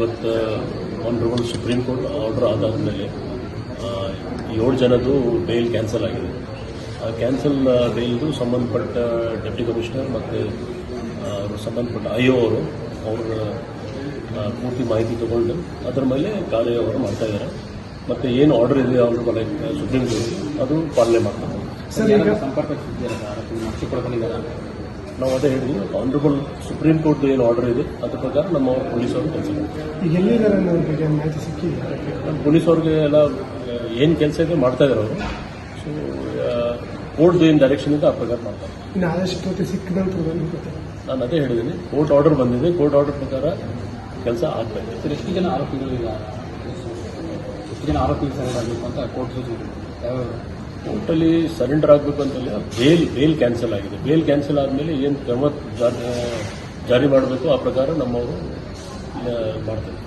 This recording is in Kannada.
ಇವತ್ತು ಆನರಬಲ್ ಸುಪ್ರೀಂ ಕೋರ್ಟ್ ಆರ್ಡರ್ ಆದಾದಮೇಲೆ 7 ಜನದ್ದು ಬೇಲ್ ಕ್ಯಾನ್ಸಲ್ ಆಗಿದೆ. ಆ ಕ್ಯಾನ್ಸಲ್ ಬೇಲ್ದು ಸಂಬಂಧಪಟ್ಟ ಡೆಪ್ಟಿ ಕಮಿಷನರ್ ಮತ್ತು ಸಂಬಂಧಪಟ್ಟ IO ಅವರು ಪೂರ್ತಿ ಮಾಹಿತಿ ತಗೊಂಡು ಅದರ ಮೇಲೆ ಕಾರ್ಯವರು ಮಾಡ್ತಾ ಇದ್ದಾರೆ. ಮತ್ತು ಏನು ಆರ್ಡರ್ ಇದೆ ಆನರಬಲ್ ಸುಪ್ರೀಂ ಕೋರ್ಟ್ ಅದು ಪಾಲನೆ ಮಾಡ್ತಾರೆ. ನಾವು ಅದೇ ಹೇಳಿದ್ವಿ, ಆನರಬಲ್ ಸುಪ್ರೀಂ ಕೋರ್ಟ್ ಏನು ಆರ್ಡರ್ ಇದೆ ಅದ್ರ ಪ್ರಕಾರ ನಮ್ಮ ಪೊಲೀಸವರು ಕೆಲಸ ಮಾಡ್ತಾರೆ. ಪೊಲೀಸವ್ರಿಗೆ ಎಲ್ಲ ಏನು ಕೆಲಸ ಇದೆ ಮಾಡ್ತಾ ಇದ್ದಾರೆ ಅವರು. ಸೊ ಕೋರ್ಟ್ ಏನು ಡೈರೆಕ್ಷನ್ ಇದೆ ಆ ಪ್ರಕಾರ ಮಾಡ್ತಾರೆ. ನಾನು ಅದೇ ಹೇಳಿದ್ದೀನಿ, ಕೋರ್ಟ್ ಆರ್ಡರ್ ಬಂದಿದೆ, ಕೋರ್ಟ್ ಆರ್ಡರ್ ಪ್ರಕಾರ ಕೆಲಸ ಆಗ್ತಾಯಿದೆ. ಸರ್, ಎಷ್ಟು ಜನ ಆರೋಪಿಗಳು ಸರೆಂಡರ್ ಆಗಬೇಕು ಅಂತ ಕೋರ್ಟ್ ಸೂಚನೆ? ಕೋರ್ಟಲ್ಲಿ ಸರೆಂಡರ್ ಆಗಬೇಕು ಅಂತಲ್ಲ, ಬೇಲ್ ಕ್ಯಾನ್ಸಲ್ ಆಗಿದೆ. ಬೇಲ್ ಕ್ಯಾನ್ಸಲ್ ಆದಮೇಲೆ ಏನು ಕ್ರಮ ಜಾರಿ ಮಾಡಬೇಕು ಆ ಪ್ರಕಾರ ನಮ್ಮವರು ಮಾಡ್ತಾರೆ.